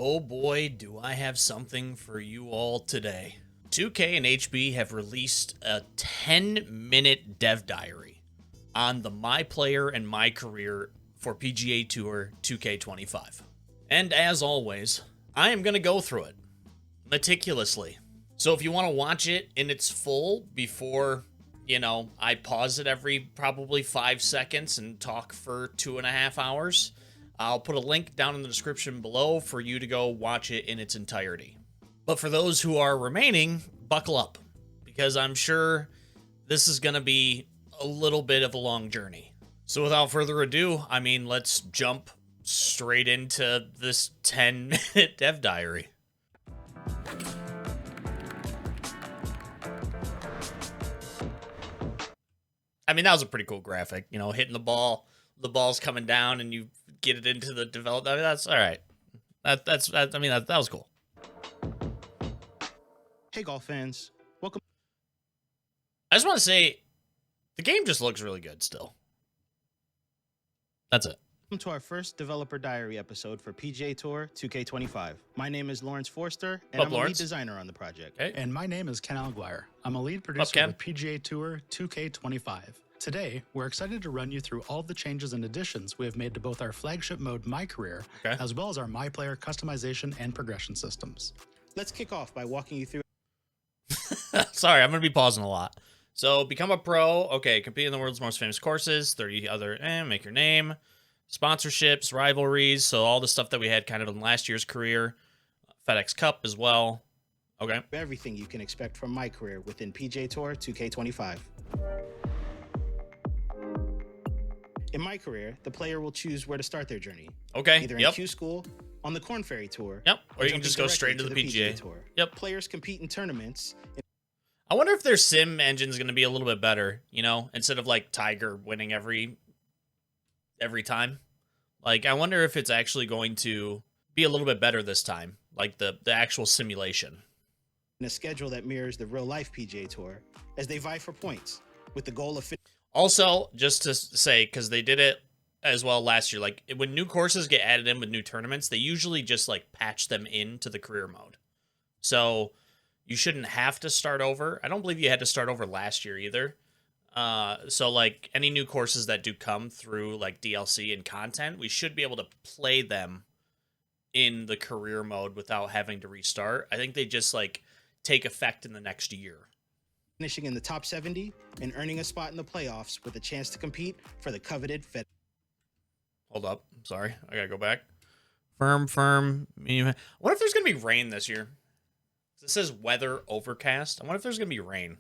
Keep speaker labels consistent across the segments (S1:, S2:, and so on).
S1: Oh boy, do I have something for you all today. 2K and HB have released a 10-minute dev diary on the MyPlayer and MyCareer for PGA Tour 2K25. And as always, I am going to go through it meticulously. So if you want to watch it in its full before, I pause it every probably 5 seconds and talk for 2.5 hours, I'll put a link down in the description below for you to go watch it in its entirety. But for those who are remaining, buckle up, because I'm sure this is going to be a little bit of a long journey. So without further ado, let's jump straight into this 10-minute dev diary. That was a pretty cool graphic, hitting the ball's coming down and you get it into the development. That's all right. That was cool.
S2: Hey, golf fans. Welcome.
S1: I just want to say the game just looks really good still. That's it.
S2: Welcome to our first developer diary episode for PGA Tour 2K25. My name is Lawrence Forster, and I'm a lead designer on the project.
S1: Okay.
S3: And my name is Ken Alguire. I'm a lead producer with PGA Tour 2K25. Today, we're excited to run you through all of the changes and additions we have made to both our flagship mode MyCareer, as well as our MyPlayer customization and progression systems.
S2: Let's kick off by walking you through.
S1: Sorry, I'm going to be pausing a lot. So, become a pro. Okay, compete in the world's most famous courses. 30 other, make your name. Sponsorships, rivalries. So, all the stuff that we had kind of in last year's career. FedEx Cup as well. Okay.
S2: Everything you can expect from MyCareer within PGA Tour 2K25. In MyCareer, the player will choose where to start their journey.
S1: Okay.
S2: Either in Q School, on the Corn Ferry Tour.
S1: Yep. Or you can just go straight into the PGA
S2: Tour.
S1: Yep.
S2: Players compete in tournaments.
S1: I wonder if their sim engine is going to be a little bit better, instead of like Tiger winning every time. Like, I wonder if it's actually going to be a little bit better this time, like the actual simulation.
S2: In a schedule that mirrors the real-life PGA Tour, as they vie for points, with the goal of...
S1: Also, just to say, because they did it as well last year, like when new courses get added in with new tournaments, they usually just like patch them into the career mode. So you shouldn't have to start over. I don't believe you had to start over last year either. So like any new courses that do come through like DLC and content, we should be able to play them in the career mode without having to restart. I think they just like take effect in the next year.
S2: Finishing in the top 70 and earning a spot in the playoffs with a chance to compete for the coveted Fed.
S1: Hold up. Sorry. I got to go back. Firm. I wonder if there's going to be rain this year. This says weather overcast. I wonder if there's going to be rain.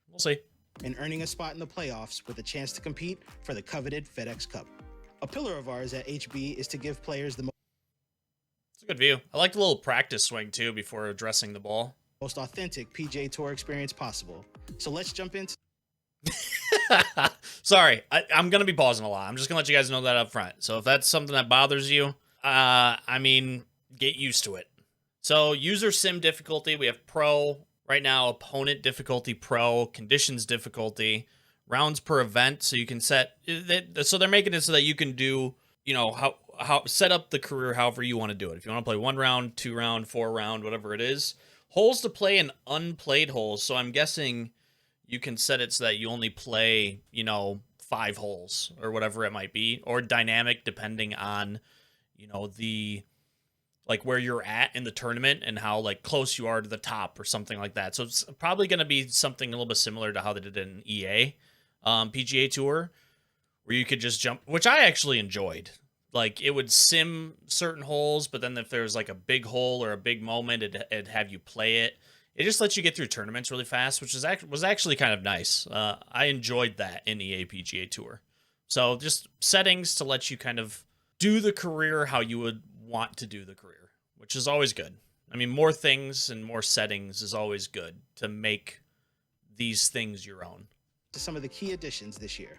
S1: We'll see.
S2: And earning a spot in the playoffs with a chance to compete for the coveted FedEx Cup. A pillar of ours at HB is to give players the
S1: It's a good view. I like the little practice swing too before addressing the ball.
S2: Most authentic PGA Tour experience possible. So let's jump into...
S1: Sorry, I'm going to be pausing a lot. I'm just going to let you guys know that up front. So if that's something that bothers you, get used to it. So user sim difficulty, we have pro right now, opponent difficulty pro, conditions difficulty, rounds per event. So you can set, so they're making it so that you can do, how set up the career however you want to do it. If you want to play 1 round, 2 round, 4 round, whatever it is. Holes to play and unplayed holes. So I'm guessing you can set it so that you only play, 5 holes or whatever it might be, or dynamic depending on, the like where you're at in the tournament and how like close you are to the top or something like that. So it's probably going to be something a little bit similar to how they did it in EA PGA Tour, where you could just jump, which I actually enjoyed. Like, it would sim certain holes, but then if there's, like, a big hole or a big moment, it'd have you play it. It just lets you get through tournaments really fast, which was actually kind of nice. I enjoyed that in EA PGA Tour. So, just settings to let you kind of do the career how you would want to do the career, which is always good. More things and more settings is always good to make these things your own.
S2: To some of the key additions this year.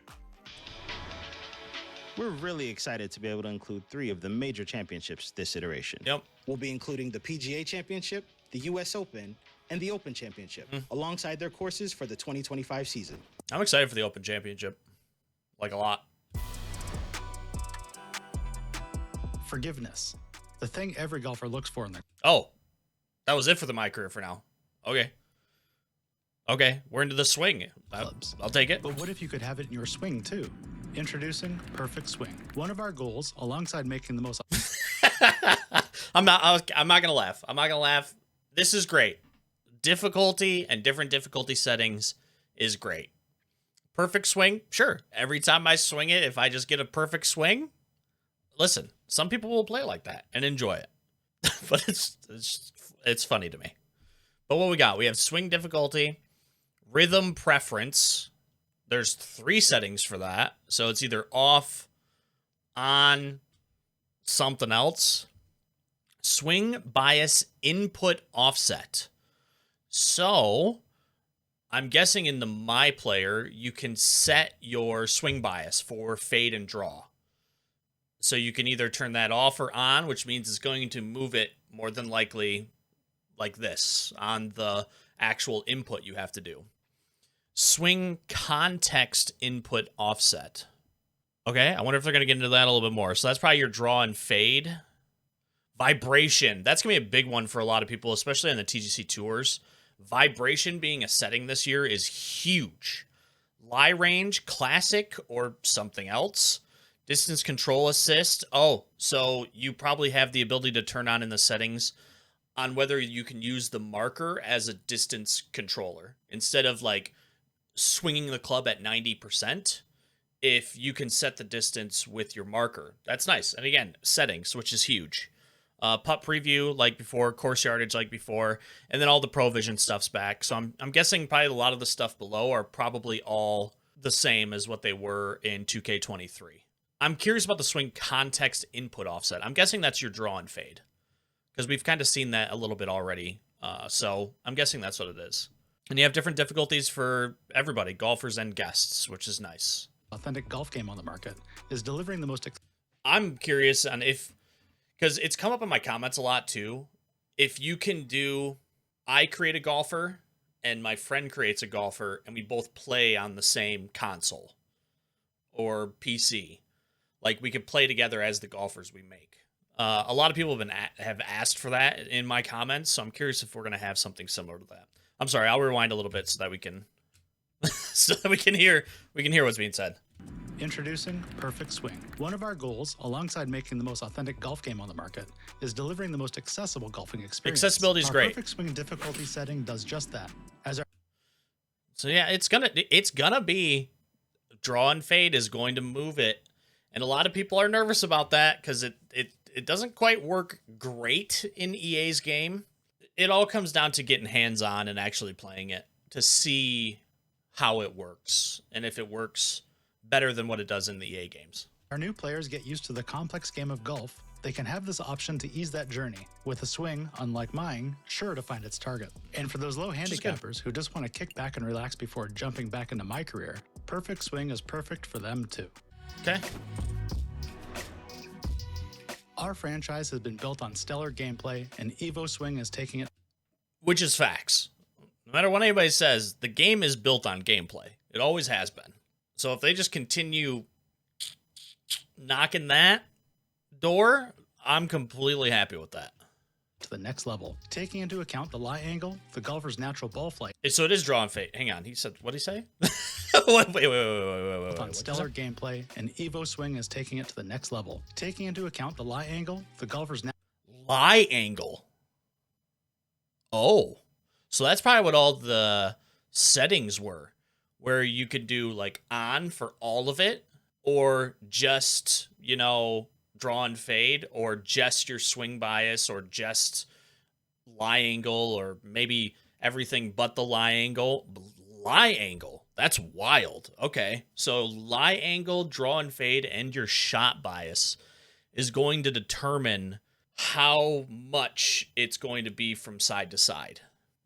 S2: We're really excited to be able to include 3 of the major championships this iteration.
S1: Yep.
S2: We'll be including the PGA Championship, the US Open, and the Open Championship, alongside their courses for the 2025 season.
S1: I'm excited for the Open Championship. Like, a lot.
S3: Forgiveness. the thing every golfer looks for in their...
S1: Oh, that was it for the MyCareer for now. Okay. Okay, we're into the swing.
S3: clubs.
S1: I'll take it.
S3: But what if you could have it in your swing too? Introducing Perfect Swing. One of our goals, alongside making the most...
S1: I'm not gonna laugh. I'm not gonna laugh. This is great. Difficulty and different difficulty settings is great. Perfect swing, sure. Every time I swing it, if I just get a perfect swing, listen, some people will play like that and enjoy it. But it's funny to me. But what we got? We have swing difficulty, rhythm preference. There's 3 settings for that. So it's either off, on, something else. Swing bias input offset. So I'm guessing in the MyPlayer, you can set your swing bias for fade and draw. So you can either turn that off or on, which means it's going to move it more than likely like this on the actual input you have to do. Swing context input offset. Okay, I wonder if they're going to get into that a little bit more. So that's probably your draw and fade. Vibration. That's going to be a big one for a lot of people, especially on the TGC tours. Vibration being a setting this year is huge. Lie range, classic, or something else. Distance control assist. Oh, so you probably have the ability to turn on in the settings on whether you can use the marker as a distance controller. Instead of like swinging the club at 90%, if you can set the distance with your marker. That's nice. And again, settings, which is huge. Putt preview like before, course yardage like before, and then all the Pro Vision stuff's back. So I'm guessing probably a lot of the stuff below are probably all the same as what they were in 2K23. I'm curious about the swing context input offset. I'm guessing that's your draw and fade, because we've kind of seen that a little bit already. So I'm guessing that's what it is. And you have different difficulties for everybody, golfers and guests, which is nice.
S3: Authentic golf game on the market is delivering the most...
S1: I'm curious on if... because it's come up in my comments a lot too. If you can do, I create a golfer and my friend creates a golfer and we both play on the same console or PC, like we could play together as the golfers we make. A lot of people have asked for that in my comments, so I'm curious if we're gonna have something similar to that. I'm sorry, I'll rewind a little bit so that we can hear what's being said.
S3: Introducing Perfect Swing. One of our goals, alongside making the most authentic golf game on the market, is delivering the most accessible golfing experience.
S1: Accessibility is
S3: our
S1: great.
S3: Perfect Swing difficulty setting does just that.
S1: So yeah, it's gonna be draw and fade is going to move it, and a lot of people are nervous about that because it doesn't quite work great in EA's game. It all comes down to getting hands on and actually playing it to see how it works and if it works better than what it does in the EA games.
S3: Our new players get used to the complex game of golf. They can have this option to ease that journey, with a swing, unlike mine, sure to find its target. And for those low handicappers who just want to kick back and relax before jumping back into MyCareer, Perfect Swing is perfect for them too.
S1: Okay.
S3: Our franchise has been built on stellar gameplay, and EVO Swing is taking it...
S1: Which is facts. No matter what anybody says, the game is built on gameplay. It always has been. So if they just continue knocking that door, I'm completely happy with that.
S3: To the next level, taking into account the lie angle, the golfer's natural ball flight.
S1: So it is draw and fade. Hang on, he said, what did he say? wait.
S3: On stellar gameplay, and EVO Swing is taking it to the next level. Taking into account the lie angle, the golfer's
S1: lie angle. Oh, so that's probably what all the settings were, where you could do like on for all of it, or just, draw and fade, or just your swing bias, or just lie angle, or maybe everything but the lie angle. Lie angle. That's wild. Okay. So lie angle, draw and fade, and your shot bias is going to determine how much it's going to be from side to side.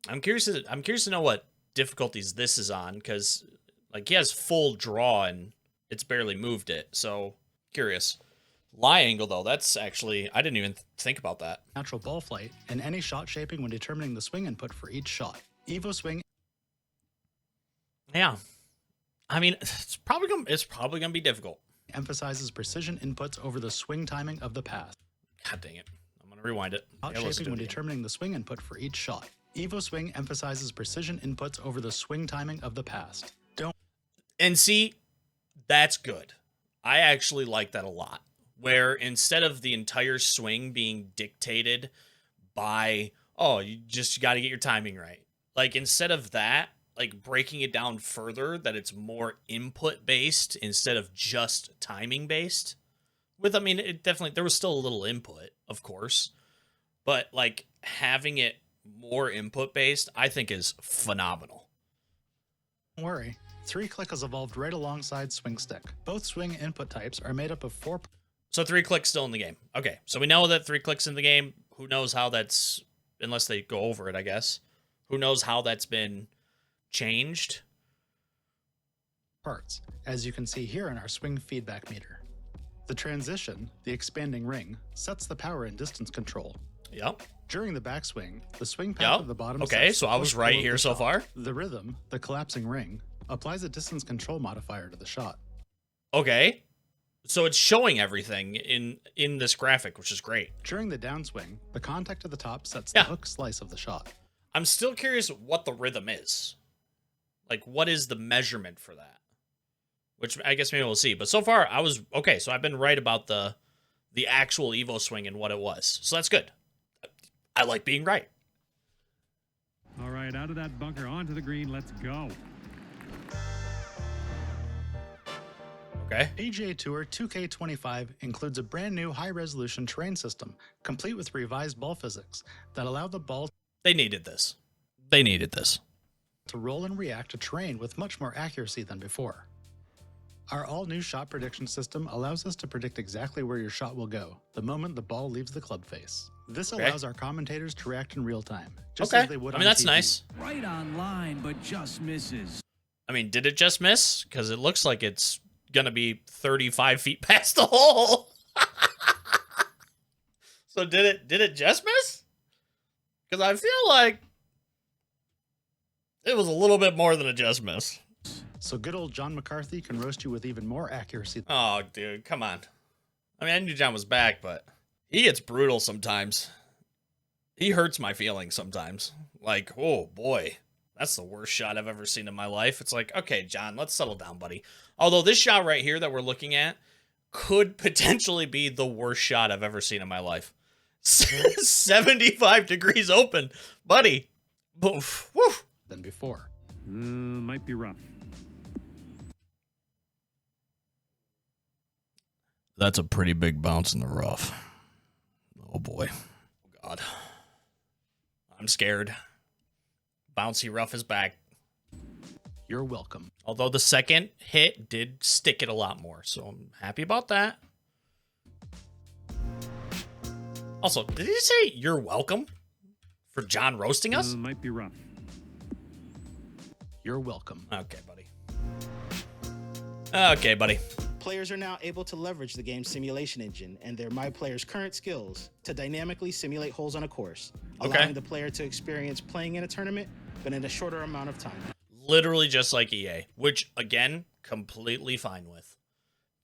S1: I'm curious to know what difficulties this is on, because like he has full draw and it's barely moved it. So curious. Lie angle though, that's actually, I didn't even think about that.
S3: Natural ball flight and any shot shaping when determining the swing input for each shot. EVO Swing.
S1: Yeah. I mean, it's probably gonna be difficult.
S3: Emphasizes precision inputs over the swing timing of the pass.
S1: God dang it. Rewind it.
S3: Shaping when determining the swing input for each shot. EVO Swing emphasizes precision inputs over the swing timing of the past.
S1: And see, that's good. I actually like that a lot. Where instead of the entire swing being dictated by, oh, you got to get your timing right. Like, instead of that, like breaking it down further, that it's more input based instead of just timing based. I mean, it definitely, there was still a little input, of course, but like having it more input based, I think is phenomenal.
S3: Don't worry, 3-click has evolved right alongside swing stick. Both swing input types are made up of 4.
S1: So 3-click's still in the game. Okay, so we know that 3-click's in the game. Who knows how that's, unless they go over it, I guess. Who knows how that's been changed?
S3: Parts, as you can see here in our swing feedback meter. The transition, the expanding ring, sets the power and distance control.
S1: Yep.
S3: During the backswing, the swing path at the bottom.
S1: Okay, so I was right here so far.
S3: The rhythm, the collapsing ring, applies a distance control modifier to the shot.
S1: Okay. So it's showing everything in this graphic, which is great.
S3: During the downswing, the contact at the top sets the hook slice of the shot.
S1: I'm still curious what the rhythm is. Like, what is the measurement for that? Which I guess maybe we'll see. But so far, I was... Okay, so I've been right about the actual EVO Swing and what it was. So that's good. I like being right.
S4: All right, out of that bunker, onto the green. Let's go.
S1: Okay.
S3: PGA Tour 2K25 includes a brand new high-resolution terrain system, complete with revised ball physics, that allow the ball...
S1: They needed this. They needed this.
S3: ...to roll and react to terrain with much more accuracy than before. Our all-new shot prediction system allows us to predict exactly where your shot will go the moment the ball leaves the club face. This allows our commentators to react in real time, just as they would on
S1: that's
S3: TV.
S1: Nice.
S4: Right on line, but just misses.
S1: I mean, did it just miss? Because it looks like it's going to be 35 feet past the hole. So did it just miss? Because I feel like it was a little bit more than a just miss.
S3: So good old John McCarthy can roast you with even more accuracy.
S1: Oh, dude, come on. I mean, I knew John was back, but he gets brutal sometimes. He hurts my feelings sometimes. Like, oh, boy, that's the worst shot I've ever seen in my life. It's like, okay, John, let's settle down, buddy. Although this shot right here that we're looking at could potentially be the worst shot I've ever seen in my life. 75 degrees open, buddy. Oof, woo.
S3: Than before.
S4: Might be rough.
S1: That's a pretty big bounce in the rough. Oh, boy. Oh, God. I'm scared. Bouncy rough is back.
S3: You're welcome.
S1: Although the second hit did stick it a lot more, so I'm happy about that. Also, did he say you're welcome for John roasting us?
S4: Might be rough.
S3: You're welcome.
S1: Okay, buddy. Okay, buddy.
S2: Players are now able to leverage the game's simulation engine and their MyPlayer's current skills to dynamically simulate holes on a course, allowing the player to experience playing in a tournament, but in a shorter amount of time.
S1: Literally just like EA, which, again, completely fine with.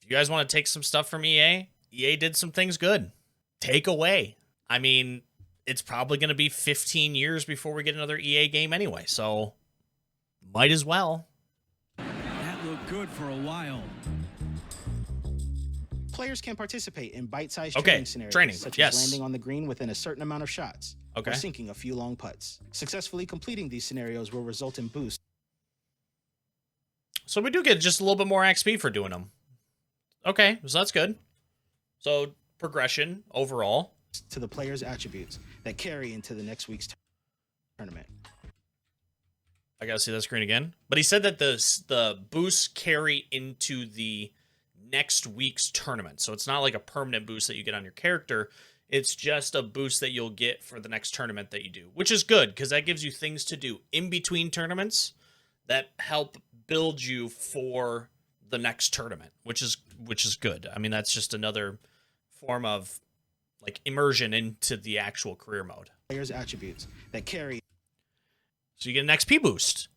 S1: If you guys want to take some stuff from EA did some things good. Take away. I mean, it's probably going to be 15 years before we get another EA game anyway, so might as well.
S4: That looked good for a while.
S2: Players can participate in bite-sized training scenarios, such as landing on the green within a certain amount of shots, or sinking a few long putts. Successfully completing these scenarios will result in boosts.
S1: So we do get just a little bit more XP for doing them. Okay, so that's good. So progression overall.
S2: To the player's attributes that carry into the next week's tournament.
S1: I gotta see that screen again. But he said that the boosts carry into the next week's tournament. So it's not like a permanent boost that you get on your character. It's just a boost that you'll get for the next tournament that you do, which is good because that gives you things to do in between tournaments that help build you for the next tournament, which is good. I mean, that's just another form of like immersion into the actual career mode.
S2: Players' attributes that carry.
S1: So you get an XP boost.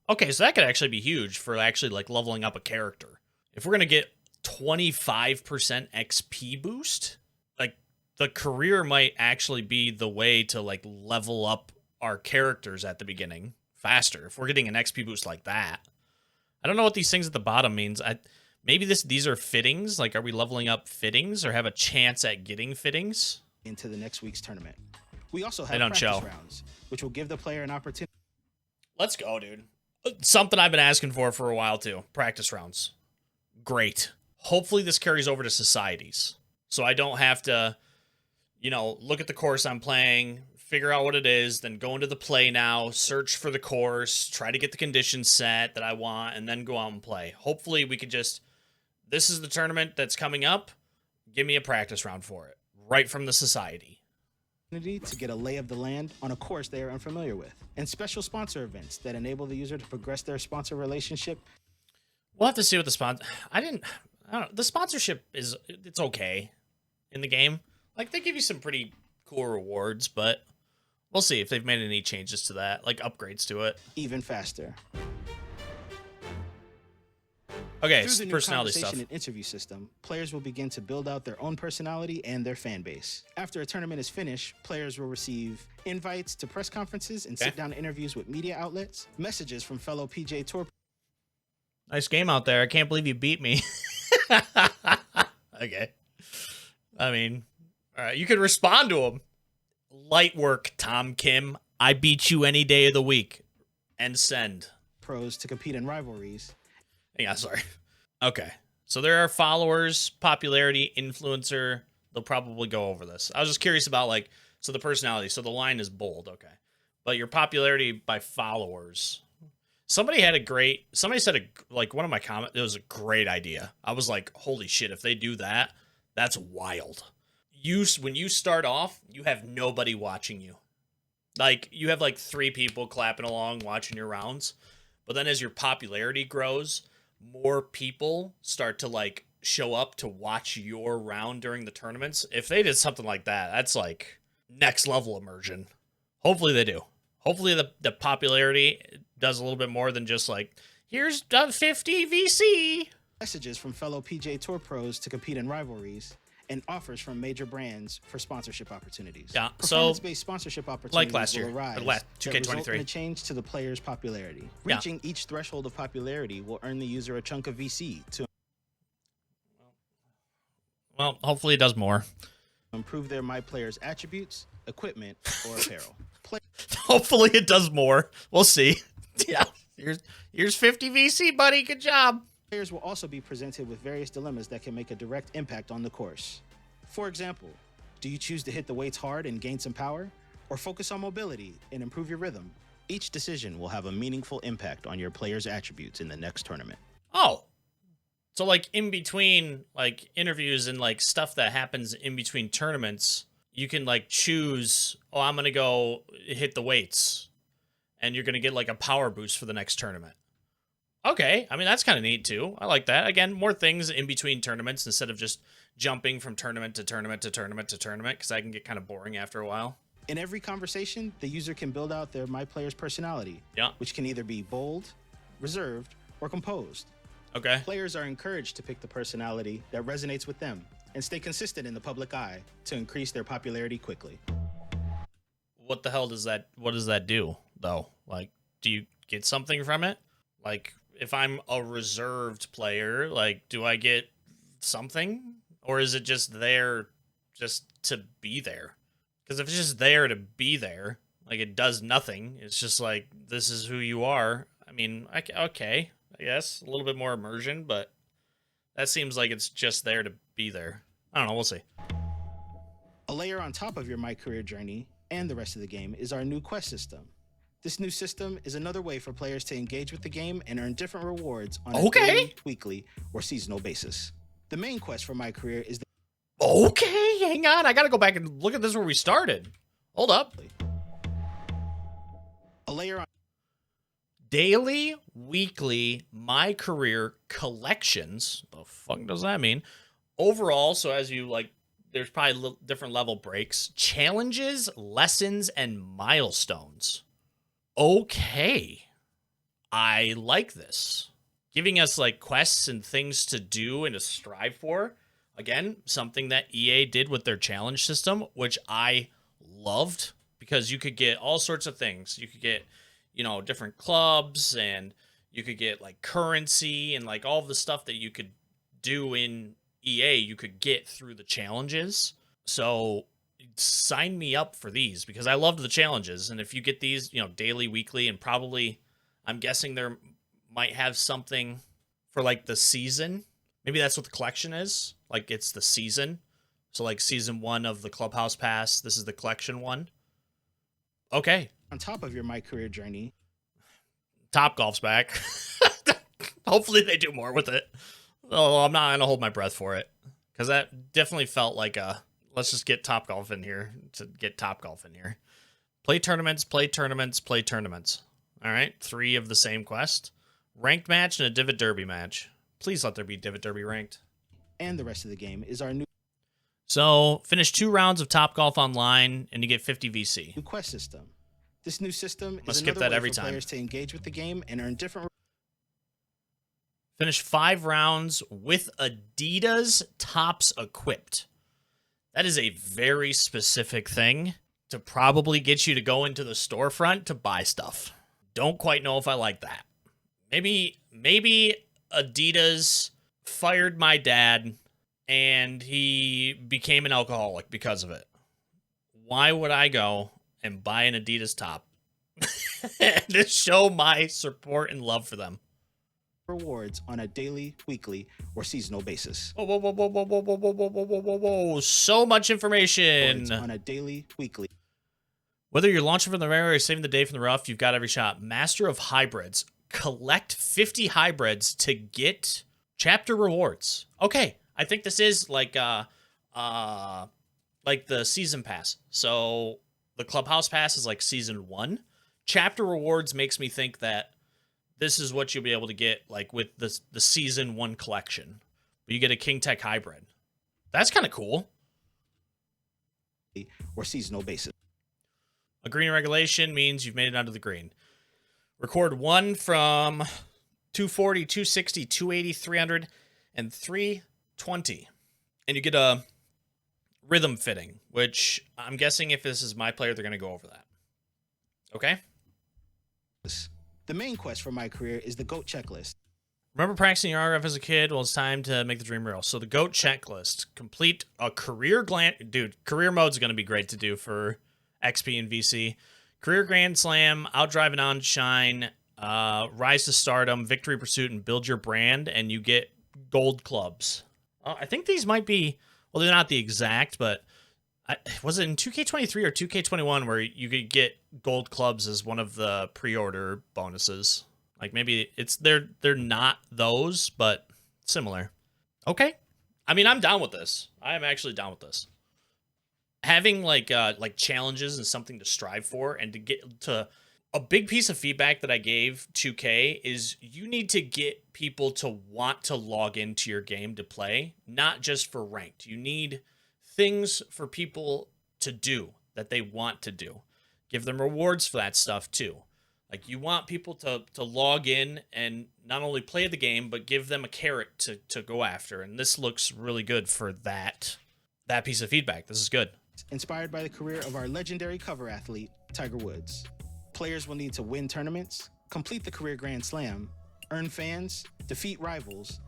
S1: Okay, so that could actually be huge for actually like leveling up a character. If we're going to get 25% XP boost, like the career might actually be the way to like level up our characters at the beginning faster. If we're getting an XP boost like that. I don't know what these things at the bottom means. Maybe these are fittings. Like, are we leveling up fittings or have a chance at getting fittings?
S2: Into the next week's tournament. We also have practice rounds, which will give the player an opportunity.
S1: Let's go, dude. Something I've been asking for a while, too. Practice rounds. Great. Hopefully this carries over to societies. So I don't have to, you know, look at the course I'm playing, figure out what it is, then go into the play now, search for the course, try to get the conditions set that I want, and then go out and play. Hopefully we could just, this is the tournament that's coming up, give me a practice round for it, right from the society.
S2: To get a lay of the land on a course they are unfamiliar with, and special sponsor events that enable the user to progress their sponsor relationship.
S1: We'll have to see what the sponsor, I don't know, the sponsorship is, it's okay in the game. Like, they give you some pretty cool rewards, but we'll see if they've made any changes to that, like upgrades to it.
S2: Even faster.
S1: Okay,
S2: Through the new
S1: personality
S2: conversation
S1: stuff.
S2: and interview system, players will begin to build out their own personality and their fan base. After a tournament is finished, players will receive invites to press conferences and sit-down interviews with media outlets, messages from fellow PGA Tour.
S1: Nice game out there. I can't believe you beat me. Okay. I mean, all right, you could respond to him. Light work, Tom Kim. I beat you any day of the week. And send.
S2: Pros to compete in rivalries.
S1: Yeah, sorry. Okay. So there are followers, popularity, influencer. They'll probably go over this. I was just curious about, like, so the personality. So the line is bold. Okay. But your popularity by followers. Somebody said, like, one of my comments, it was a great idea. I was like, holy shit, if they do that, that's wild. When you start off, you have nobody watching you. Like, you have like 3 people clapping along, watching your rounds. But then as your popularity grows, more people start to like show up to watch your round during the tournaments. If they did something like that, that's like next level immersion. Hopefully they do. Hopefully the popularity does a little bit more than just like, here's 50 VC.
S2: Messages from fellow PGA Tour pros to compete in rivalries, and offers from major brands for sponsorship opportunities.
S1: Yeah, so
S2: performance-based sponsorship opportunities
S1: like last year,
S2: will arise
S1: last
S2: that result
S1: 2K23.
S2: in a change to the player's popularity. Reaching each threshold of popularity will earn the user a chunk of VC to
S1: hopefully it does more.
S2: improve their MyPlayer's attributes, equipment, or apparel.
S1: Hopefully it does more. We'll see. Yeah, here's 50 VC, buddy. Good job.
S2: Players will also be presented with various dilemmas that can make a direct impact on the course. For example, do you choose to hit the weights hard and gain some power, or focus on mobility and improve your rhythm? Each decision will have a meaningful impact on your player's attributes in the next tournament.
S1: Oh, so like in between like interviews and like stuff that happens in between tournaments, you can like choose, oh, I'm going to go hit the weights, and you're going to get like a power boost for the next tournament. Okay, I mean, that's kind of neat, too. I like that. Again, more things in between tournaments instead of just jumping from tournament to tournament to tournament to tournament, because that can get kind of boring after a while.
S2: In every conversation, the user can build out their MyPlayer's personality, which can either be bold, reserved, or composed.
S1: Okay.
S2: Players are encouraged to pick the personality that resonates with them and stay consistent in the public eye to increase their popularity quickly.
S1: What the hell does that do, though? Like, do you get something from it? Like, if I'm a reserved player, like, do I get something? Or is it just there just to be there? Because if it's just there to be there, like, it does nothing. It's just like, this is who you are. I mean, okay, I guess. A little bit more immersion, but that seems like it's just there to be there. I don't know, we'll see.
S2: A layer on top of your MyCareer journey and the rest of the game is our new quest system. This new system is another way for players to engage with the game and earn different rewards on a daily, weekly, or seasonal basis. The main quest for MyCareer is
S1: Okay, hang on. I gotta go back and look at this where we started. Hold up.
S2: A layer on
S1: daily, weekly, MyCareer collections. The fuck does that mean? Overall, so as you like, there's probably different level breaks, challenges, lessons, and milestones. Okay. I like this. Giving us like quests and things to do and to strive for. Again, something that EA did with their challenge system, which I loved, because you could get all sorts of things. You could get, different clubs, and you could get like currency, and like all of the stuff that you could do in EA, you could get through the challenges. So sign me up for these, because I loved the challenges. And if you get these, daily, weekly, and probably, I'm guessing there might have something for like the season. Maybe that's what the collection is. Like, it's the season. So like season 1 of the Clubhouse Pass, this is the collection one. Okay.
S2: On top of your MyCareer journey,
S1: Topgolf's back. Hopefully they do more with it. Oh, I'm not going to hold my breath for it, because that definitely felt like let's just get Topgolf in here to get Topgolf in here. Play tournaments, play tournaments, play tournaments. All right, 3 of the same quest. Ranked match and a Divot Derby match. Please let there be Divot Derby ranked.
S2: and the rest of the game is our new
S1: So finish 2 rounds of Topgolf online and you get 50 VC.
S2: quest system. This new system
S1: Must
S2: is
S1: skip
S2: another
S1: that
S2: way
S1: every
S2: for
S1: time.
S2: players to engage with the game and earn different.
S1: Finish 5 rounds with Adidas tops equipped. That is a very specific thing to probably get you to go into the storefront to buy stuff. Don't quite know if I like that. Maybe Adidas fired my dad and he became an alcoholic because of it. Why would I go and buy an Adidas top to show my support and love for them?
S2: Rewards on a daily, weekly, or seasonal basis.
S1: Whoa, whoa, whoa, whoa, whoa, whoa, whoa, whoa, whoa, whoa, whoa, whoa. So much information.
S2: Rewards on a daily, weekly.
S1: Whether you're launching from the rare or saving the day from the rough, you've got every shot. Master of Hybrids. Collect 50 hybrids to get chapter rewards. Okay, I think this is like the season pass. So the Clubhouse Pass is like season 1. Chapter rewards makes me think that this is what you'll be able to get like with the season 1 collection. You get a King Tech hybrid. That's kind of cool.
S2: Or seasonal basis.
S1: A green regulation means you've made it onto the green. Record 1 from 240, 260, 280, 300, and 320. And you get a rhythm fitting, which I'm guessing if this is MyPlayer, they're going to go over that. Okay?
S2: The main quest for MyCareer is the GOAT checklist.
S1: Remember practicing your RF as a kid? Well, it's time to make the dream real. So the GOAT checklist. Complete a career Dude, career mode's going to be great to do for XP and VC. Career Grand Slam, Outdrive and Outshine, Rise to Stardom, Victory Pursuit, and Build Your Brand, and you get gold clubs. I think these might be, well, they're not the exact, but was it in 2K23 or 2K21 where you could get gold clubs as one of the pre-order bonuses? Like maybe they're not those, but similar. Okay. I mean, I'm down with this. I am actually down with this. Having like challenges and something to strive for, and to get to a big piece of feedback that I gave 2K is you need to get people to want to log into your game to play, not just for ranked. You need things for people to do that they want to do. Give them rewards for that stuff too. Like you want people to log in and not only play the game, but give them a carrot to go after. And this looks really good for that piece of feedback. This is good.
S2: Inspired by the career of our legendary cover athlete, Tiger Woods. Players will need to win tournaments, complete the Career Grand Slam, earn fans, defeat rivals.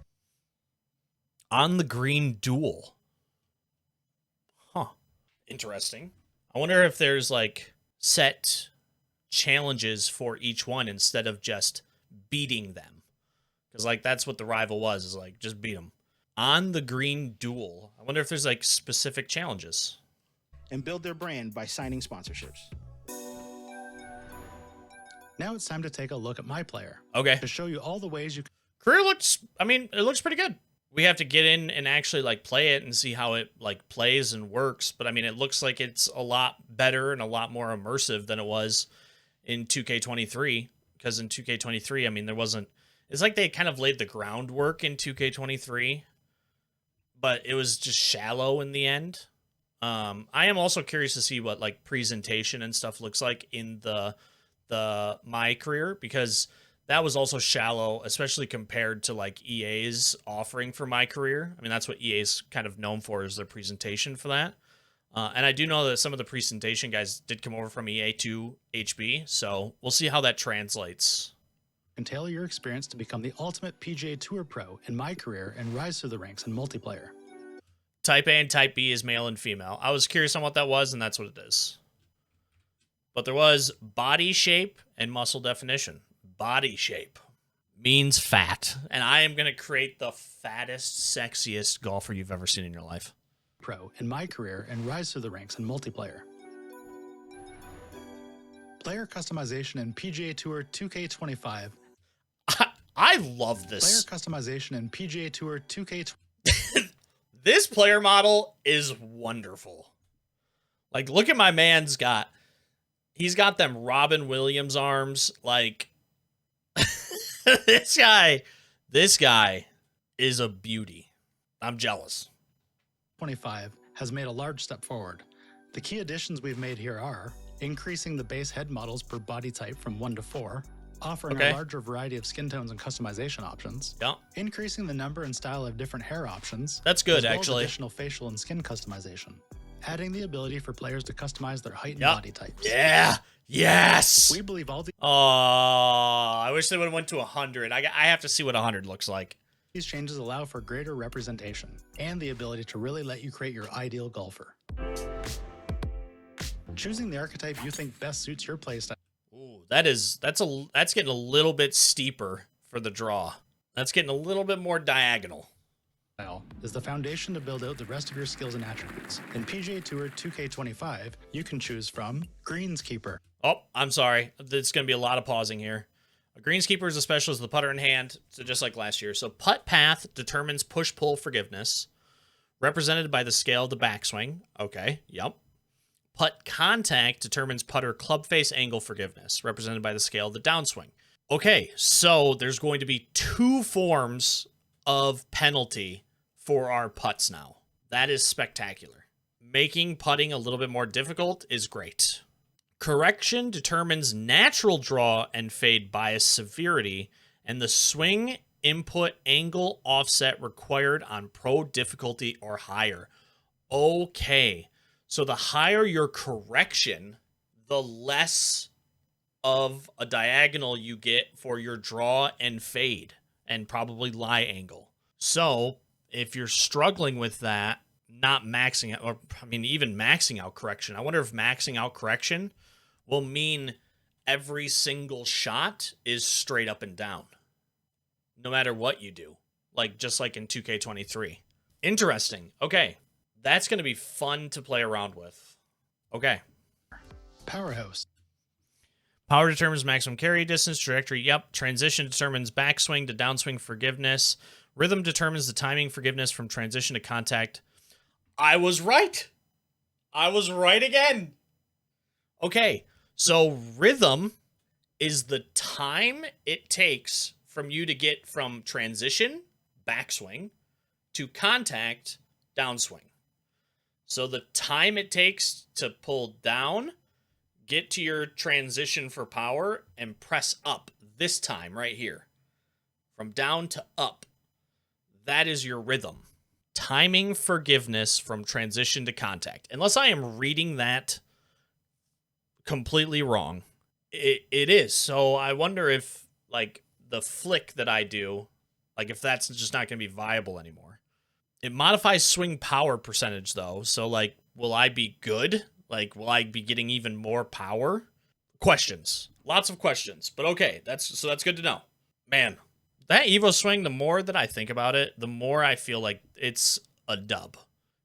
S1: On the green duel. Huh. Interesting. I wonder if there's like set challenges for each one instead of just beating them. Because like that's what the rival was, is like just beat them. On the green duel. I wonder if there's like specific challenges.
S2: And build their brand by signing sponsorships.
S3: Now it's time to take a look at MyPlayer.
S1: Okay.
S3: To show you all the ways you can...
S1: Career looks, it looks pretty good. We have to get in and actually like play it and see how it like plays and works. But I mean, it looks like it's a lot better and a lot more immersive than it was in 2K23. Because in 2K23, I mean, it's like they kind of laid the groundwork in 2K23, but it was just shallow in the end. I am also curious to see what like presentation and stuff looks like in the MyCareer, because that was also shallow, especially compared to like EA's offering for MyCareer. I mean, that's what EA's kind of known for, is their presentation for that. And I do know that some of the presentation guys did come over from EA to HB, so we'll see how that translates.
S3: And tailor your experience to become the ultimate PGA Tour pro in MyCareer and rise through the ranks in multiplayer.
S1: Type A and Type B is male and female. I was curious on what that was, and that's what it is. But there was body shape and muscle definition. Body shape means fat, and I am going to create the fattest, sexiest golfer you've ever seen in your life.
S3: Pro in MyCareer and rise through the ranks in multiplayer. Player customization in PGA Tour 2K25.
S1: I love this.
S3: Player customization in PGA Tour 2K.
S1: This player model is wonderful. Like, look at my man's got. He's got them Robin Williams arms. Like, this guy is a beauty. I'm jealous.
S3: 25 has made a large step forward. The key additions we've made here are increasing the base head models per body type from 1 to 4, offering a larger variety of skin tones and customization options, increasing the number and style of different hair options.
S1: That's good,
S3: as well
S1: actually.
S3: As additional facial and skin customization, adding the ability for players to customize their height and body types.
S1: Yeah. Yes.
S3: We believe all
S1: Oh, I wish they would have went to 100. I have to see what 100 looks like.
S3: These changes allow for greater representation and the ability to really let you create your ideal golfer. Choosing the archetype you think best suits your playstyle.
S1: Ooh, that's getting a little bit steeper for the draw. That's getting a little bit more diagonal.
S3: Is the foundation to build out the rest of your skills and attributes. In PGA Tour 2K25, you can choose from Greenskeeper.
S1: Oh, I'm sorry. There's going to be a lot of pausing here. A greenskeeper is a specialist with the putter in hand, so just like last year. So putt path determines push-pull forgiveness, represented by the scale of the backswing. Okay, yep. Putt contact determines putter club face angle forgiveness, represented by the scale of the downswing. Okay, so there's going to be 2 forms of penalty for our putts now. That is spectacular. Making putting a little bit more difficult is great. Correction determines natural draw and fade bias severity and the swing input angle offset required on pro difficulty or higher. Okay, so the higher your correction, the less of a diagonal you get for your draw and fade and probably lie angle. So if you're struggling with that, not maxing out, or I mean, even maxing out correction, I wonder if maxing out correction will mean every single shot is straight up and down, no matter what you do, like just like in 2K23. Interesting. Okay, that's going to be fun to play around with. Okay.
S3: Powerhouse.
S1: Power determines maximum carry distance, trajectory, yep. Transition determines backswing to downswing forgiveness. Rhythm determines the timing forgiveness from transition to contact. I was right. I was right again. Okay, so rhythm is the time it takes from you to get from transition, backswing, to contact, downswing. So the time it takes to pull down, get to your transition for power, and press up this time right here. From down to up. That is your rhythm. Timing forgiveness from transition to contact. Unless I am reading that completely wrong, it is. So I wonder if, like, the flick that I do, like, if that's just not going to be viable anymore. It modifies swing power percentage, though. So, like, will I be good? Like, will I be getting even more power? Questions. Lots of questions. But okay, that's good to know. Man, that EVO Swing, the more that I think about it, the more I feel like it's a dub.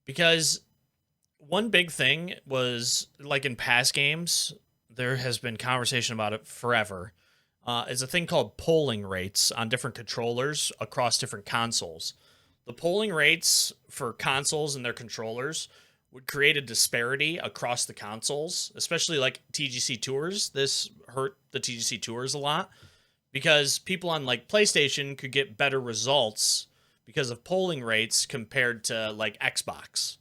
S1: Because one big thing was, like in past games, there has been conversation about it forever, is a thing called polling rates on different controllers across different consoles. The polling rates for consoles and their controllers would create a disparity across the consoles, especially like TGC Tours. This hurt the TGC Tours a lot because people on like PlayStation could get better results because of polling rates compared to like Xbox.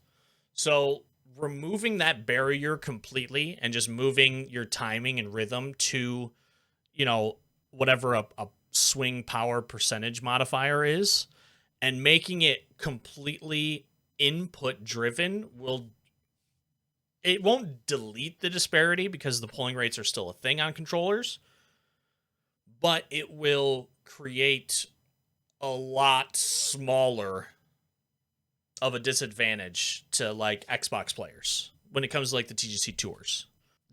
S1: So removing that barrier completely and just moving your timing and rhythm to, you know, whatever a swing power percentage modifier is, and making it completely input driven it won't delete the disparity because the pulling rates are still a thing on controllers, but it will create a lot smaller of a disadvantage to like Xbox players when it comes to like the TGC tours.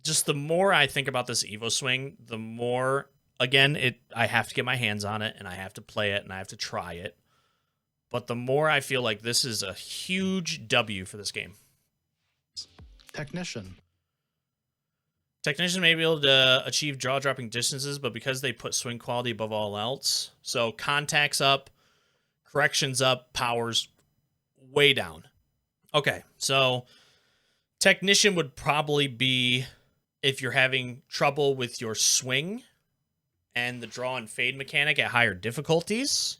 S1: Just the more I think about this EVO Swing, the more, again, I have to get my hands on it and I have to play it and I have to try it. But the more I feel like this is a huge W for this game.
S3: Technician
S1: may be able to achieve jaw dropping distances, but because they put swing quality above all else, so contacts up, corrections up, powers way down. Okay, so Technician would probably be if you're having trouble with your swing and the draw and fade mechanic at higher difficulties,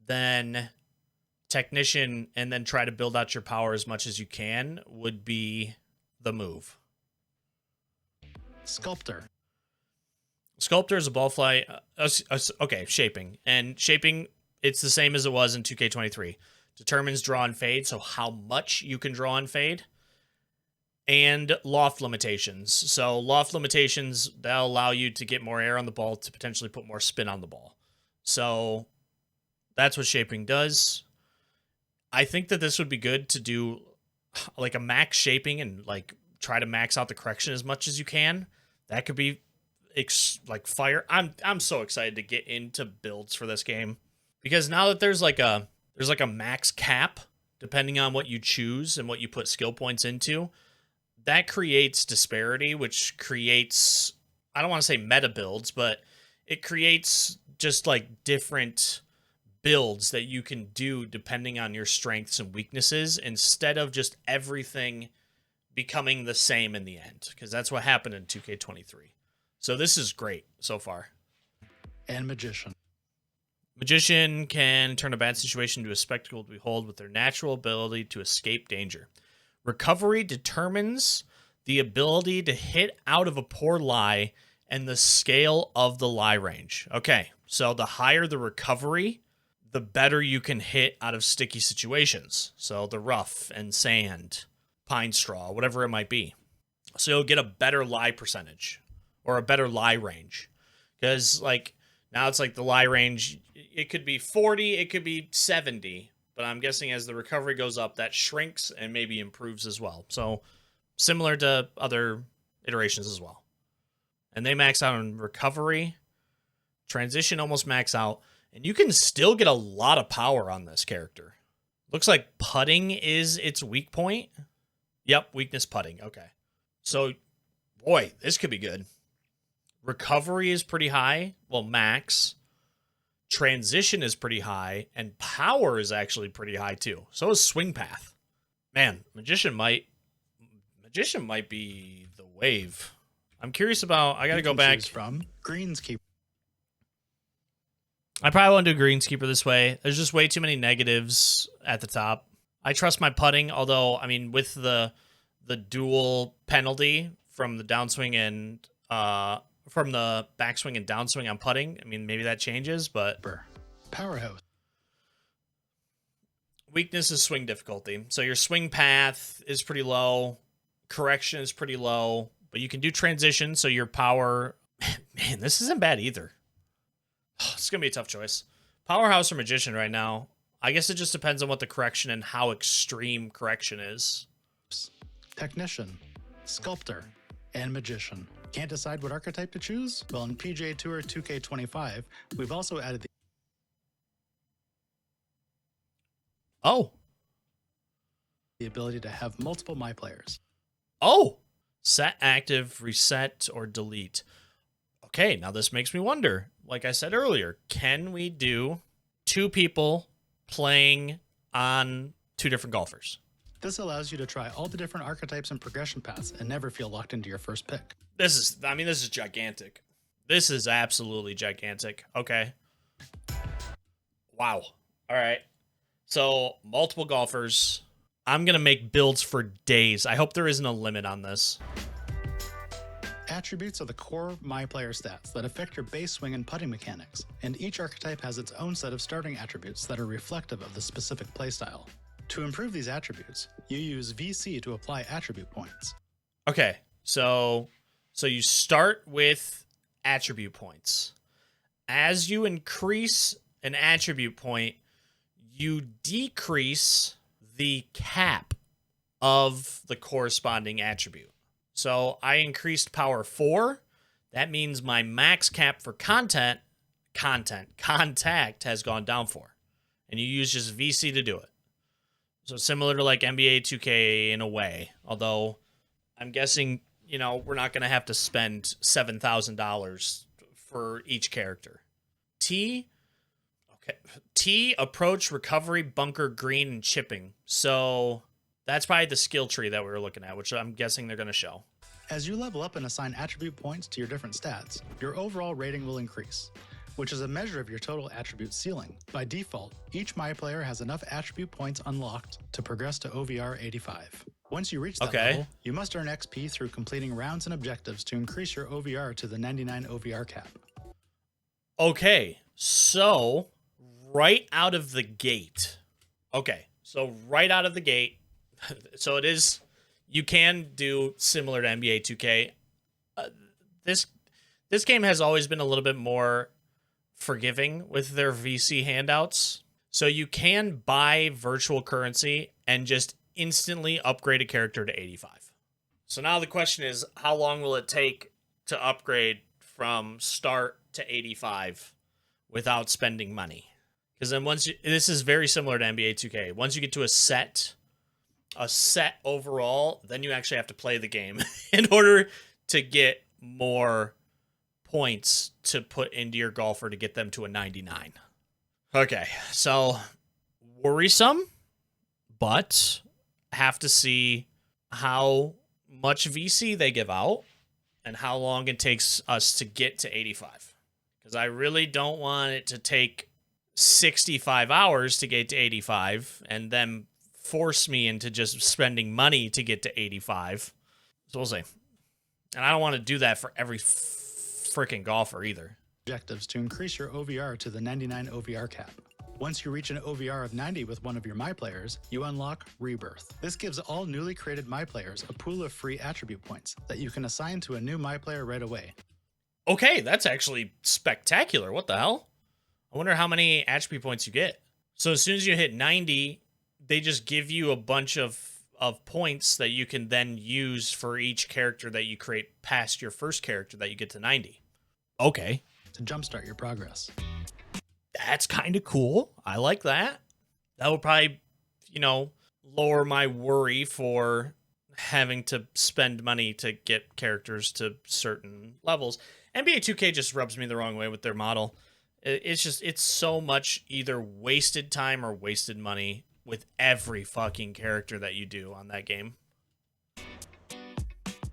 S1: then Technician, and then try to build out your power as much as you can, would be the move.
S3: Sculptor
S1: is a ball fly. Okay, shaping. And shaping, it's the same as it was in 2K23. Determines draw and fade, so how much you can draw and fade. And loft limitations. So loft limitations, that'll allow you to get more air on the ball to potentially put more spin on the ball. So that's what shaping does. I think that this would be good to do like a max shaping and like try to max out the correction as much as you can. That could be like fire. I'm so excited to get into builds for this game because now that there's like a max cap depending on what you choose and what you put skill points into, that creates disparity, which creates, I don't want to say meta builds, but it creates just like different builds that you can do depending on your strengths and weaknesses instead of just everything becoming the same in the end, because that's what happened in 2K23. So this is great so far.
S3: And Magician
S1: can turn a bad situation into a spectacle to behold with their natural ability to escape danger. Recovery determines the ability to hit out of a poor lie and the scale of the lie range. Okay, so the higher the recovery, the better you can hit out of sticky situations. So the rough and sand, pine straw, whatever it might be. So you'll get a better lie percentage or a better lie range. Because like now it's like the lie range, it could be 40, it could be 70. But I'm guessing as the recovery goes up, that shrinks and maybe improves as well. So similar to other iterations as well. And they max out on recovery. Transition almost max out. And you can still get a lot of power on this character. Looks like putting is its weak point. Yep, weakness putting. Okay. So, boy, this could be good. Recovery is pretty high. Well, max. Transition is pretty high. And power is actually pretty high, too. So is swing path. Man, Magician might be the wave. I'm curious about... I got to go back.
S3: From Greenskeeper.
S1: I probably want to do Greenskeeper this way. There's just way too many negatives at the top. I trust my putting, although, I mean, with the dual penalty from the downswing and from the backswing and downswing on putting, I mean, maybe that changes, but...
S3: Powerhouse.
S1: Weakness is swing difficulty. So your swing path is pretty low. Correction is pretty low. But you can do transition, so your power... Man, this isn't bad either. It's going to be a tough choice. Powerhouse or Magician right now. I guess it just depends on what the correction and how extreme correction is.
S3: Technician, Sculptor, and Magician. Can't decide what archetype to choose? Well, in PGA Tour 2K25, we've also added the ability to have multiple MyPlayers.
S1: Oh! Set, active, reset, or delete. Okay, now this makes me wonder. Like I said earlier, can we do two people playing on two different golfers?
S3: This allows you to try all the different archetypes and progression paths and never feel locked into your first pick.
S1: This is gigantic. This is absolutely gigantic. Okay. Wow. All right. So, multiple golfers. I'm going to make builds for days. I hope there isn't a limit on this.
S3: Attributes are the core MyPlayer stats that affect your base swing and putting mechanics, and each archetype has its own set of starting attributes that are reflective of the specific playstyle. To improve these attributes, you use VC to apply attribute points.
S1: Okay, so you start with attribute points. As you increase an attribute point, you decrease the cap of the corresponding attribute. So I increased power 4. That means my max cap for contact has gone down 4. And you use just VC to do it. So similar to like NBA 2K in a way. Although I'm guessing, you know, we're not going to have to spend $7,000 for each character. T, approach, recovery, bunker, green, and chipping. So that's probably the skill tree that we were looking at, which I'm guessing they're going to show.
S3: As you level up and assign attribute points to your different stats, your overall rating will increase, which is a measure of your total attribute ceiling. By default, each MyPlayer has enough attribute points unlocked to progress to OVR 85. Once you reach that level, you must earn XP through completing rounds and objectives to increase your OVR to the 99 OVR cap.
S1: Okay, so right out of the gate. So it is, you can do similar to NBA 2K. This game has always been a little bit more forgiving with their VC handouts. So you can buy virtual currency and just instantly upgrade a character to 85. So now the question is, how long will it take to upgrade from start to 85 without spending money? Because then this is very similar to NBA 2K. Once you get to a set overall, then you actually have to play the game in order to get more points to put into your golfer to get them to a 99. Okay, so worrisome, but have to see how much VC they give out and how long it takes us to get to 85. Because I really don't want it to take 65 hours to get to 85 and then force me into just spending money to get to 85. So we'll see. And I don't want to do that for every freaking golfer either.
S3: Objectives to increase your OVR to the 99 OVR cap. Once you reach an OVR of 90 with one of your MyPlayers, you unlock Rebirth. This gives all newly created MyPlayers a pool of free attribute points that you can assign to a new MyPlayer right away.
S1: Okay, that's actually spectacular. What the hell? I wonder how many attribute points you get. So as soon as you hit 90, they just give you a bunch of points that you can then use for each character that you create past your first character that you get to 90. Okay.
S3: To jumpstart your progress.
S1: That's kind of cool. I like that. That will probably, lower my worry for having to spend money to get characters to certain levels. NBA 2K just rubs me the wrong way with their model. It's so much either wasted time or wasted money with every fucking character that you do on that game.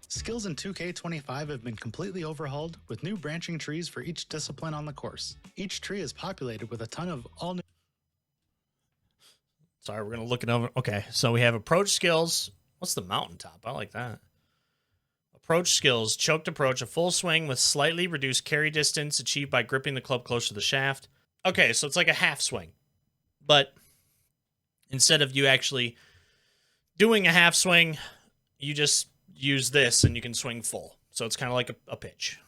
S3: Skills in 2K25 have been completely overhauled with new branching trees for each discipline on the course. Each tree is populated with a ton of all new...
S1: Sorry, we're going to look it over. Okay, so we have approach skills. What's the mountaintop? I like that. Approach skills. Choked approach. A full swing with slightly reduced carry distance achieved by gripping the club close to the shaft. Okay, so it's like a half swing. But instead of you actually doing a half swing, you just use this and you can swing full. So it's kind of like a pitch.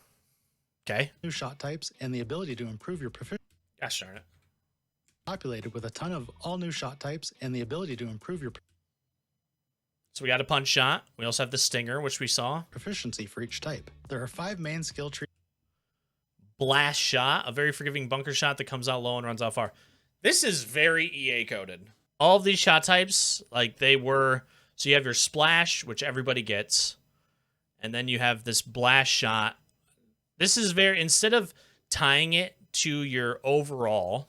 S1: Okay.
S3: New shot types and the ability to improve your proficiency.
S1: Gosh darn it.
S3: Populated with a ton of all new shot types and the ability to improve your...
S1: So we got a punch shot. We also have the stinger, which we saw.
S3: Proficiency for each type. There are 5 main skill trees.
S1: Blast shot, a very forgiving bunker shot that comes out low and runs out far. This is very EA coded. All of these shot types, like they were... So you have your splash, which everybody gets. And then you have this blast shot. This is very... Instead of tying it to your overall...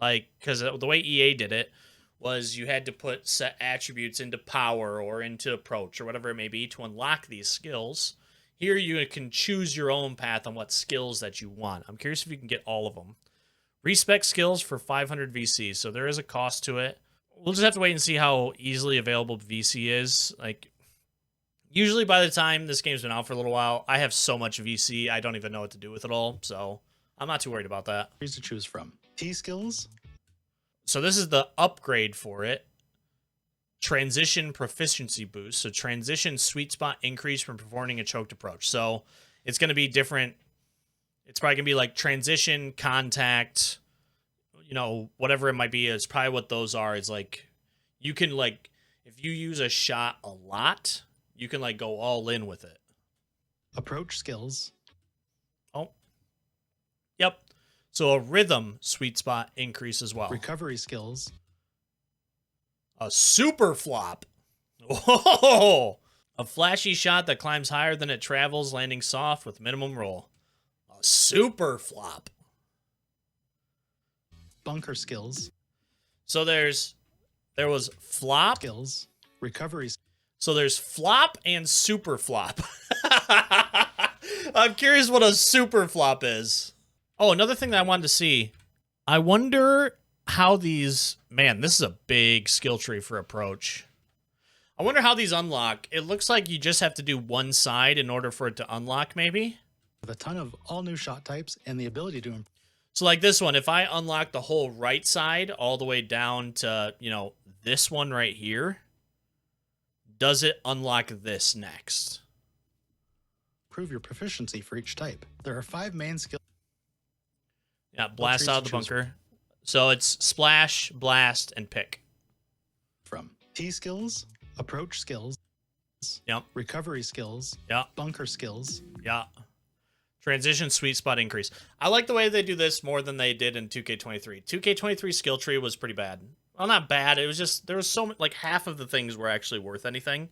S1: Like, because the way EA did it was you had to put set attributes into power or into approach or whatever it may be to unlock these skills. Here you can choose your own path on what skills that you want. I'm curious if you can get all of them. Respec skills for 500 VC, so there is a cost to it. We'll just have to wait and see how easily available VC is. Like, Usually by the time this game's been out for a little while, I have so much VC, I don't even know what to do with it all. So I'm not too worried about that.
S3: To choose from. T-skills.
S1: So this is the upgrade for it. Transition proficiency boost. So transition sweet spot increase from performing a choked approach. So it's going to be different. It's probably going to be like transition, contact, you know, whatever it might be. It's probably what those are. Is like, you can like, if you use a shot a lot, you can like go all in with it.
S3: Approach skills.
S1: Oh. Yep. So a rhythm sweet spot increase as well.
S3: Recovery skills.
S1: A super flop. Whoa! A flashy shot that climbs higher than it travels, landing soft with minimum roll. A super flop.
S3: Bunker skills.
S1: So there was flop.
S3: Skills. Recovery.
S1: So there's flop and super flop. I'm curious what a super flop is. Oh, another thing that I wanted to see. I wonder how these... Man, this is a big skill tree for approach. I wonder how these unlock. It looks like you just have to do one side in order for it to unlock, maybe?
S3: With a ton of all new shot types and the ability to...
S1: So like this one, if I unlock the whole right side all the way down to, you know, this one right here, does it unlock this next?
S3: Prove your proficiency for each type. There are 5 main skills.
S1: Yeah, blast out of the bunker. So it's splash, blast, and pick.
S3: From T skills, approach skills,
S1: yep,
S3: recovery skills,
S1: yep,
S3: bunker skills,
S1: yeah, transition sweet spot increase. I like the way they do this more than they did in 2K23. 2K23 skill tree was pretty bad. Well, not bad. It was just, there was so much, like half of the things were actually worth anything.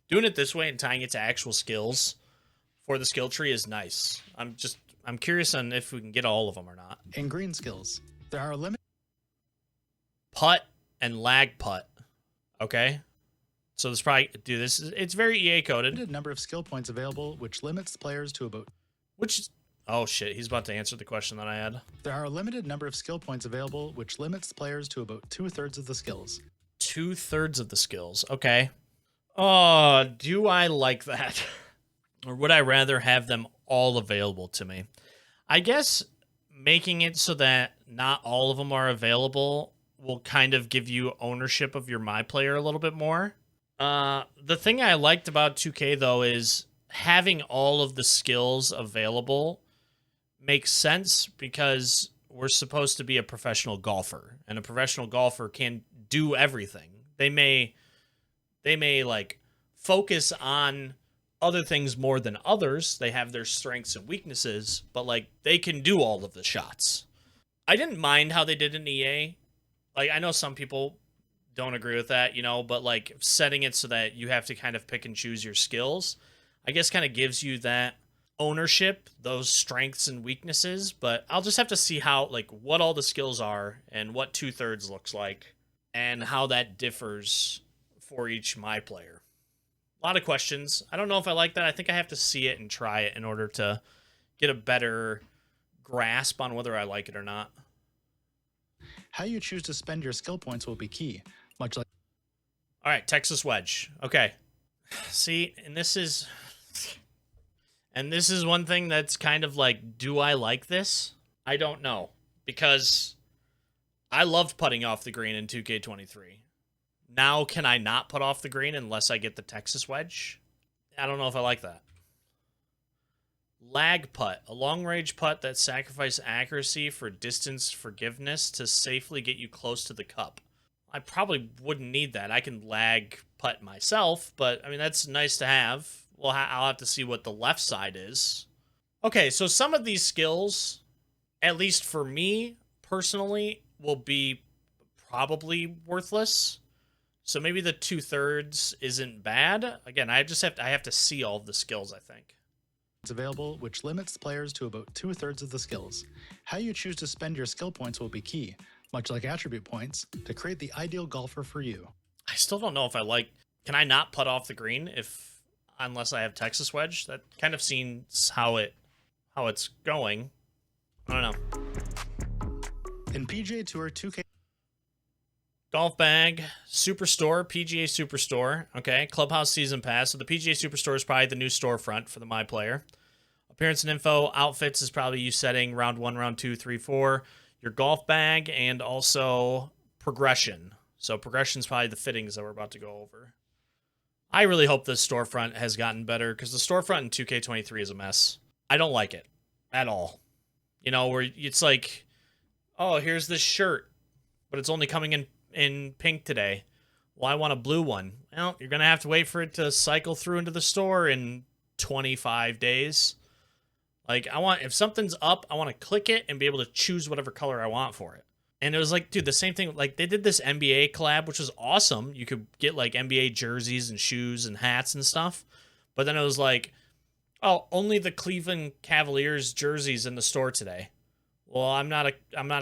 S1: Doing it this way and tying it to actual skills for the skill tree is nice. I'm curious on if we can get all of them or not.
S3: And green skills. There are limited
S1: putt and lag putt. Okay. So this probably do this. It's very EA coded.
S3: Limited number of skill points available, which limits players to about.
S1: Oh shit, he's about to answer the question that I had.
S3: There are a limited number of skill points available, which limits players to about 2/3 of the skills.
S1: 2/3 of the skills. Okay. Oh, do I like that? Or would I rather have them all available to me? I guess making it so that not all of them are available will kind of give you ownership of your MyPlayer a little bit more. The thing I liked about 2K, though, is having all of the skills available makes sense because we're supposed to be a professional golfer, and a professional golfer can do everything. They may like focus on other things more than others. They have their strengths and weaknesses, but like they can do all of the shots. I didn't mind how they did in EA. Like, I know some people don't agree with that, you know, but like setting it so that you have to kind of pick and choose your skills, I guess kind of gives you that ownership, those strengths and weaknesses. But I'll just have to see how, like, what all the skills are and what 2/3 looks like and how that differs for each MyPlayer. A lot of questions. I don't know if I like that. I think I have to see it and try it in order to get a better grasp on whether I like it or not.
S3: How you choose to spend your skill points will be key, much like...
S1: All right, Texas Wedge. Okay. See, and this is one thing that's kind of like, do I like this? I don't know, because I loved putting off the green in 2K23. Now, can I not put off the green unless I get the Texas Wedge? I don't know if I like that. Lag putt. A long-range putt that sacrifices accuracy for distance forgiveness to safely get you close to the cup. I probably wouldn't need that. I can lag putt myself, but, I mean, that's nice to have. Well, I'll have to see what the left side is. Okay, so some of these skills, at least for me, personally, will be probably worthless. So maybe the 2/3 isn't bad. Again, I have to see all of the skills, I think.
S3: It's available, which limits players to about 2/3 of the skills. How you choose to spend your skill points will be key, much like attribute points, to create the ideal golfer for you.
S1: I still don't know if I like... Can I not putt off the green unless I have Texas Wedge? That kind of seems how it's going. I don't know.
S3: In PGA Tour 2K...
S1: Golf bag, Superstore, PGA Superstore. Okay, Clubhouse Season Pass. So the PGA Superstore is probably the new storefront for the MyPlayer. Appearance and info, outfits is probably you setting round 1, round 2, 3, 4. Your golf bag, and also progression. So progression is probably the fittings that we're about to go over. I really hope this storefront has gotten better because the storefront in 2K23 is a mess. I don't like it at all. You know, where it's like, oh, here's this shirt, but it's only coming in pink today. Well, I want a blue one. Well, you're going to have to wait for it to cycle through into the store in 25 days. Like, if something's up, I want to click it and be able to choose whatever color I want for it. And it was like, dude, the same thing. Like, they did this NBA collab, which was awesome. You could get, like, NBA jerseys and shoes and hats and stuff. But then it was like, oh, only the Cleveland Cavaliers jerseys in the store today. Well, I'm not a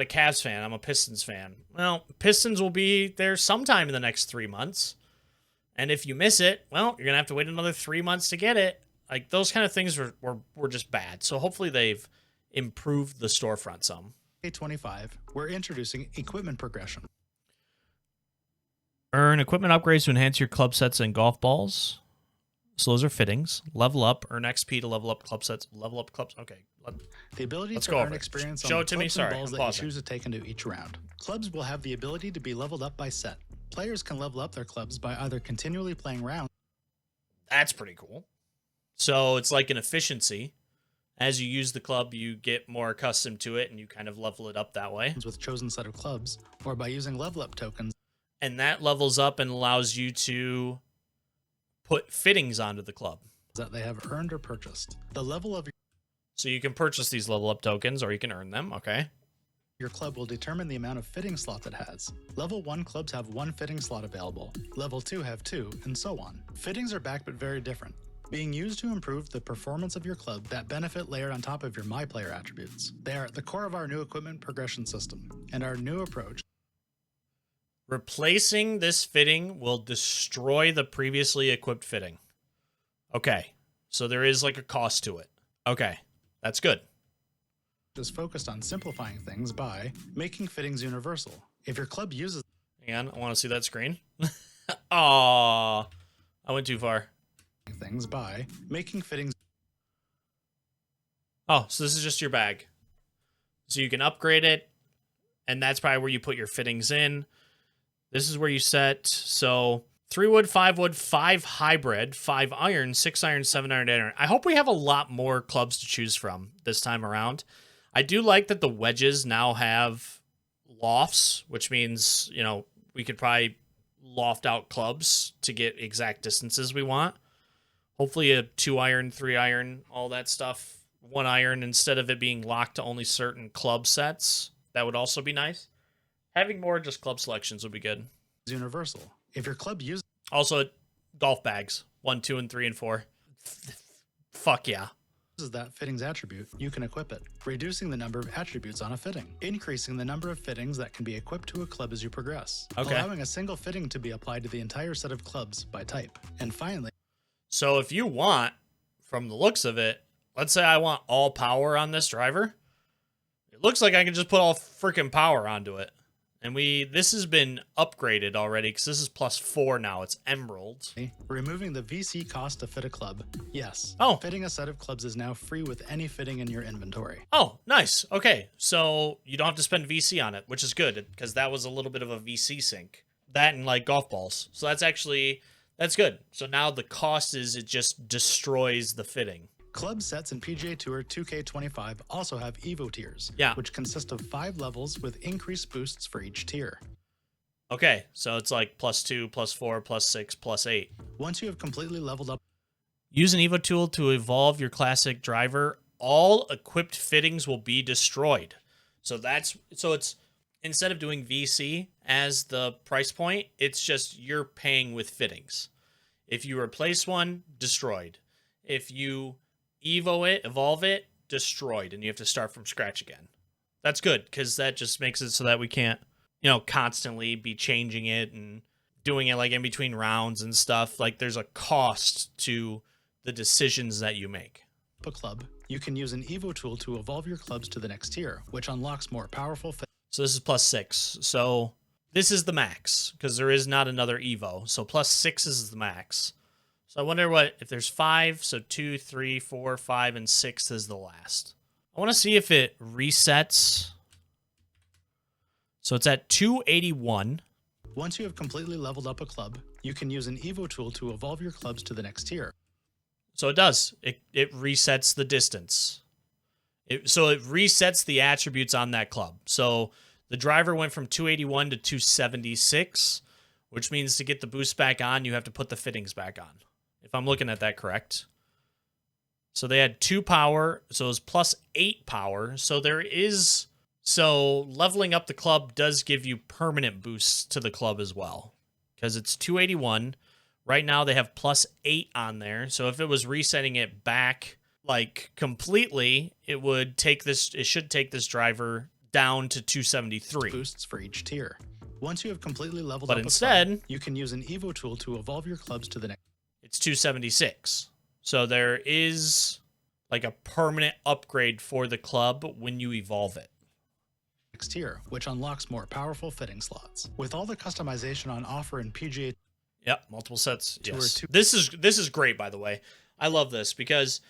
S1: Cavs fan. I'm a Pistons fan. Well, Pistons will be there sometime in the next 3 months. And if you miss it, well, you're going to have to wait another 3 months to get it. Like, those kind of things were just bad. So hopefully they've improved the storefront some.
S3: 25, we're introducing equipment progression.
S1: Earn equipment upgrades to enhance your club sets and golf balls. So those are fittings. Level up. Earn XP to level up club sets. Level up clubs. Okay.
S3: The ability
S1: Let's
S3: to
S1: go
S3: earn
S1: over it.
S3: experience
S1: Show
S3: on
S1: it to
S3: the
S1: me.
S3: clubs
S1: Sorry,
S3: and balls
S1: I'm
S3: that you
S1: pausing.
S3: choose to take into each round. Clubs will have the ability to be leveled up by set. Players can level up their clubs by either continually playing rounds.
S1: That's pretty cool. So it's like an efficiency. As you use the club, you get more accustomed to it, and you kind of level it up that way.
S3: With chosen set of clubs, or by using level up tokens.
S1: And that levels up and allows you to put fittings onto the club
S3: That they have earned or purchased. The level of
S1: so you can purchase these level up tokens, or you can earn them. Okay.
S3: your club will determine the amount of fitting slot it has. Level 1 clubs have 1 fitting slot available. Level 2 have 2, and so on. Fittings are back but very different, being used to improve the performance of your club that benefit layered on top of your MyPlayer attributes. They are at the core of our new equipment progression system, and our new approach.
S1: Replacing this fitting will destroy the previously equipped fitting. Okay. So there is like a cost to it. Okay. That's good.
S3: Is focused on simplifying things by making fittings universal. If your club uses
S1: Hang on, I want to see that screen. Aww. I went too far.
S3: things by making fittings.
S1: Oh, so this is just your bag. So you can upgrade it, and that's probably where you put your fittings in. This is where you set, so 3 wood, 5 wood, 5 hybrid, 5 iron, 6 iron, 7 iron, 8 iron. I hope we have a lot more clubs to choose from this time around. I do like that the wedges now have lofts, which means, you know, we could probably loft out clubs to get exact distances we want. Hopefully a 2 iron, 3 iron, all that stuff. 1 iron instead of it being locked to only certain club sets. That would also be nice. Having more just club selections would be good.
S3: Universal. If your club uses
S1: Also, golf bags. 1, 2, and 3, and 4. Fuck yeah.
S3: that fittings attribute, you can equip it, reducing the number of attributes on a fitting, increasing the number of fittings that can be equipped to a club as you progress, allowing a single fitting to be applied to the entire set of clubs by type. And finally,
S1: so if you want, from the looks of it, let's say I want all power on this driver. It looks like I can just put all freaking power onto it. And this has been upgraded already because this is +4 now. It's emerald.
S3: removing the VC cost to fit a club. Yes.
S1: Oh.
S3: Fitting a set of clubs is now free with any fitting in your inventory.
S1: Oh, nice. Okay. So you don't have to spend VC on it, which is good because that was a little bit of a VC sink. That and like golf balls. So that's good. So now the cost is it just destroys the fitting.
S3: Club sets in PGA Tour 2K25 also have EVO tiers, which consist of 5 levels with increased boosts for each tier.
S1: Okay, so it's like +2, +4, +6, +8.
S3: Once you have completely leveled up,
S1: use an EVO tool to evolve your classic driver. All equipped fittings will be destroyed. So it's instead of doing VC as the price point, it's just you're paying with fittings. If you replace one, destroyed. If you evolve it, destroyed, and you have to start from scratch again. That's good, because that just makes it so that we can't, constantly be changing it and doing it like in between rounds and stuff. Like there's a cost to the decisions that you make.
S3: A club, you can use an EVO tool to evolve your clubs to the next tier, which unlocks more powerful
S1: So this is +6. So This is the max, because there is not another EVO. So +6 is the max. So I wonder what, if there's 5, so 2, 3, 4, 5, and 6 is the last. I want to see if it resets. So it's at 281.
S3: Once you have completely leveled up a club, you can use an EVO tool to evolve your clubs to the next tier.
S1: So it does. It resets the distance. So it resets the attributes on that club. So the driver went from 281 to 276, which means to get the boost back on, you have to put the fittings back on, if I'm looking at that correct. So they had 2 power, so it was +8 power. So there is... So leveling up the club does give you permanent boosts to the club as well, because it's 281. Right now they have +8 on there. So if it was resetting it back like completely, it would take this. It should take this driver down to 273
S3: boosts for each tier. Once you have completely leveled
S1: but
S3: up
S1: instead,
S3: a club, you can use an EVO tool to evolve your clubs to the next.
S1: It's 276. So there is like a permanent upgrade for the club when you evolve it.
S3: Tier, which unlocks more powerful fitting slots. With all the customization on offer in PGA.
S1: Yep, multiple sets. Yes. This is great, by the way. I love this because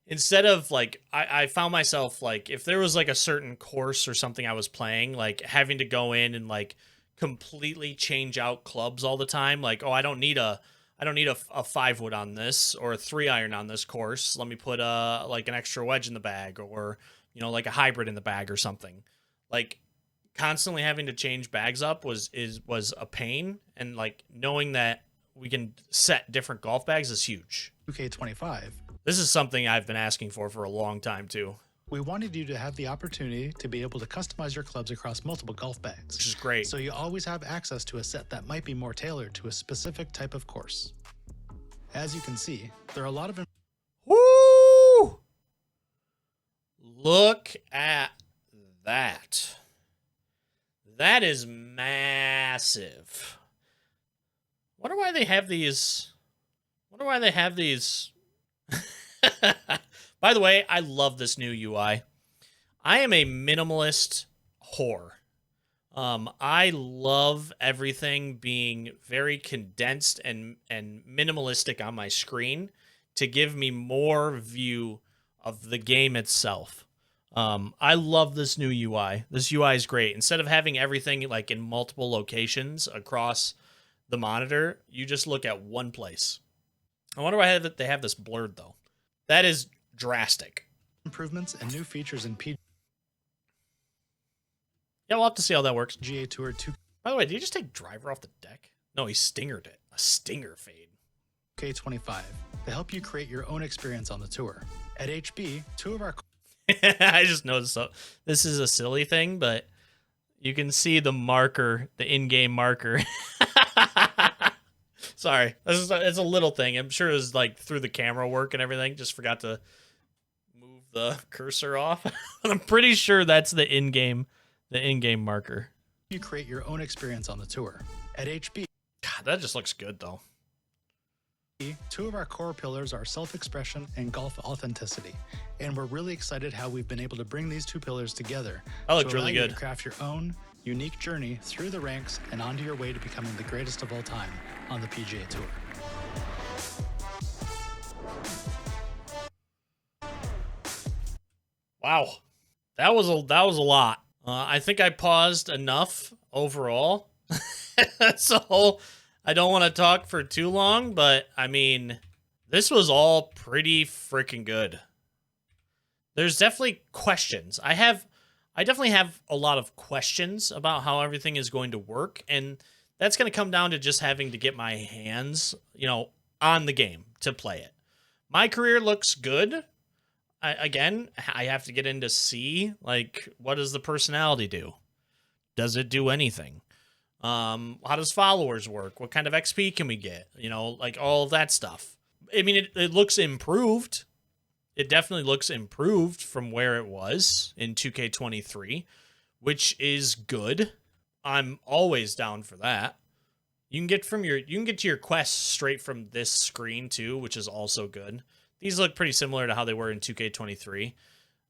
S1: instead of like I found myself like if there was like a certain course or something I was playing, like having to go in and like completely change out clubs all the time. Like, oh, I don't need a 5-wood on this or a 3-iron on this course. Let me put like an extra wedge in the bag, or like a hybrid in the bag or something. Like constantly having to change bags up was a pain, and like knowing that we can set different golf bags is huge.
S3: 2K25.
S1: This is something I've been asking for a long time too.
S3: We wanted you to have the opportunity to be able to customize your clubs across multiple golf bags,
S1: which is great.
S3: So you always have access to a set that might be more tailored to a specific type of course. As you can see, there are a lot of...
S1: Woo! Look at that. That is massive. Wonder why they have these. By the way, I love this new UI. I am a minimalist whore. I love everything being very condensed and minimalistic on my screen to give me more view of the game itself. I love this new UI. This UI is great. Instead of having everything like in multiple locations across the monitor, you just look at one place. I wonder why they have this blurred though. That is drastic.
S3: Improvements and new features in PGA.
S1: Yeah, we'll have to see how that works.
S3: PGA Tour 2.
S1: By the way, did he just take driver off the deck? No, he stingered it. A stinger fade.
S3: K25 to help you create your own experience on the tour. At HB, 2 of our...
S1: I just noticed this is a silly thing, but you can see the marker, the in-game marker. Sorry, it's a little thing. I'm sure it was like through the camera work and everything. Just forgot to move the cursor off. I'm pretty sure that's the in-game marker.
S3: You create your own experience on the tour. At HB,
S1: God, that just looks good though.
S3: 2 of our core pillars are self-expression and golf authenticity, and we're really excited how we've been able to bring these 2 pillars together.
S1: That looked really good.
S3: To craft your own unique journey through the ranks and onto your way to becoming the greatest of all time on the PGA Tour.
S1: Wow, that was a lot. I think I paused enough overall, so I don't want to talk for too long. But I mean, this was all pretty freaking good. There's definitely questions. I definitely have a lot of questions about how everything is going to work, and that's going to come down to just having to get my hands, on the game to play it. MyCareer looks good. I have to get in to see, like, what does the personality do? Does it do anything? How does followers work? What kind of XP can we get? Like all of that stuff. I mean, it looks improved. It definitely looks improved from where it was in 2K23, which is good. I'm always down for that. You can get to your quests straight from this screen too, which is also good. These look pretty similar to how they were in 2K23.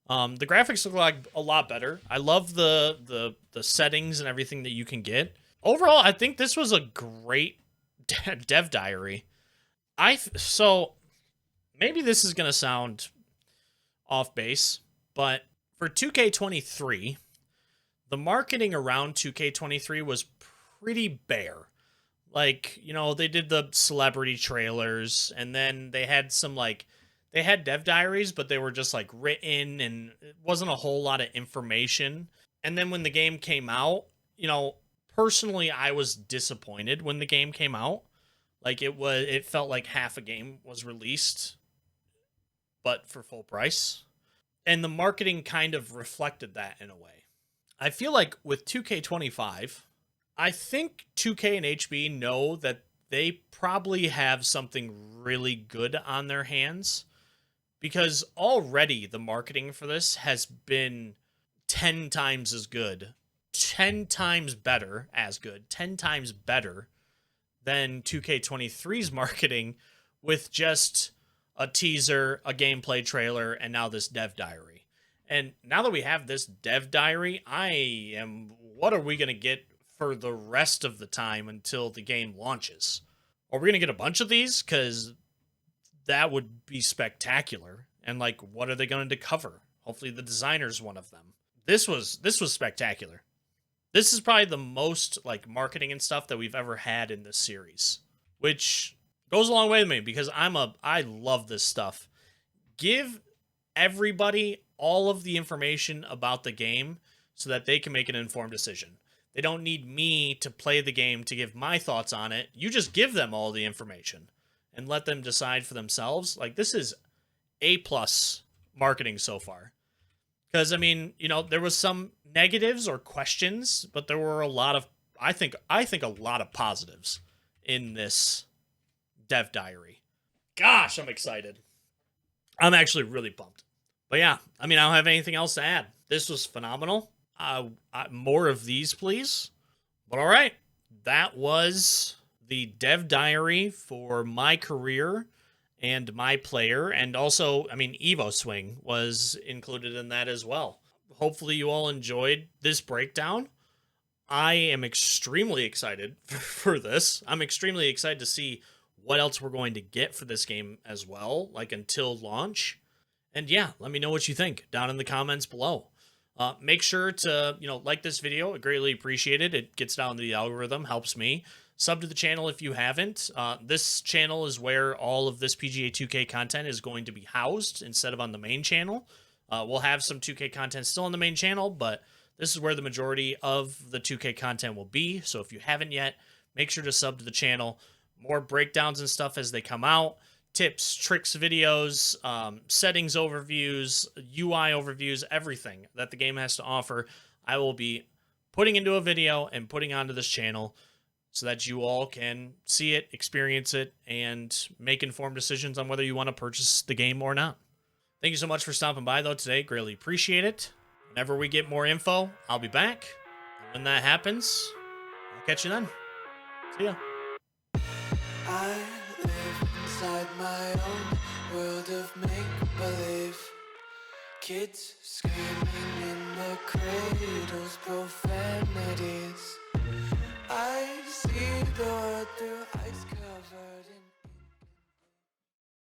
S1: The graphics look like a lot better. I love the settings and everything that you can get. overall, I think this was a great dev diary. So maybe this is going to sound off base, but for 2K23, the marketing around 2K23 was pretty bare. Like, you know, they did the celebrity trailers, and then they had some, like, they had dev diaries, but they were just, like, written, and it wasn't a whole lot of information. And then when the game came out, you know, personally, I was disappointed when the game came out. Like, it felt like half a game was released, but for full price. And the marketing kind of reflected that in a way. I feel like with 2K25, I think 2K and HB know that they probably have something really good on their hands, because already the marketing for this has been 10 times as good, 10 times better as good, 10 times better than 2K23's marketing, with just a teaser, a gameplay trailer, and now this dev diary. And now that we have this dev diary, what are we going to get for the rest of the time until the game launches? Are we going to get a bunch of these? Because that would be spectacular. And, like, what are they going to cover? Hopefully the designer's one of them. This was spectacular. This is probably the most, like, marketing and stuff that we've ever had in this series, which goes a long way with me, because I love this stuff. Give everybody all of the information about the game so that they can make an informed decision. They don't need me to play the game to give my thoughts on it. You just give them all the information and let them decide for themselves. Like, this is A+ marketing so far. Because, I mean, you know, there was some negatives or questions, but there were a lot of, I think a lot of positives in this dev diary. Gosh, I'm excited. I'm actually really pumped. But yeah, I mean, I don't have anything else to add. This was phenomenal. More of these, please. But all right, that was the dev diary for MyCareer and MyPlayer, and also, I mean, EVO Swing was included in that as well. Hopefully you all enjoyed this breakdown. I am extremely excited for this. I'm extremely excited to see what else we're going to get for this game as well, like until launch. And yeah, let me know what you think down in the comments below. Make sure to, you know, like this video. I greatly appreciate it. It gets down the algorithm, helps me. Sub to the channel if you haven't. This channel is where all of this PGA 2K content is going to be housed instead of on the main channel. We'll have some 2K content still on the main channel, but this is where the majority of the 2K content will be. So if you haven't yet, make sure to sub to the channel. More breakdowns and stuff as they come out. Tips, tricks, videos, settings overviews, UI overviews, everything that the game has to offer, I will be putting into a video and putting onto this channel, so that you all can see it, experience it, and make informed decisions on whether you want to purchase the game or not. Thank you so much for stopping by, though, today. Greatly appreciate it. Whenever we get more info, I'll be back. And when that happens, I'll catch you then. See ya.
S5: I live inside my own world of make-believe. Kids screaming in the cradles, profanities. I see the world through ice covered in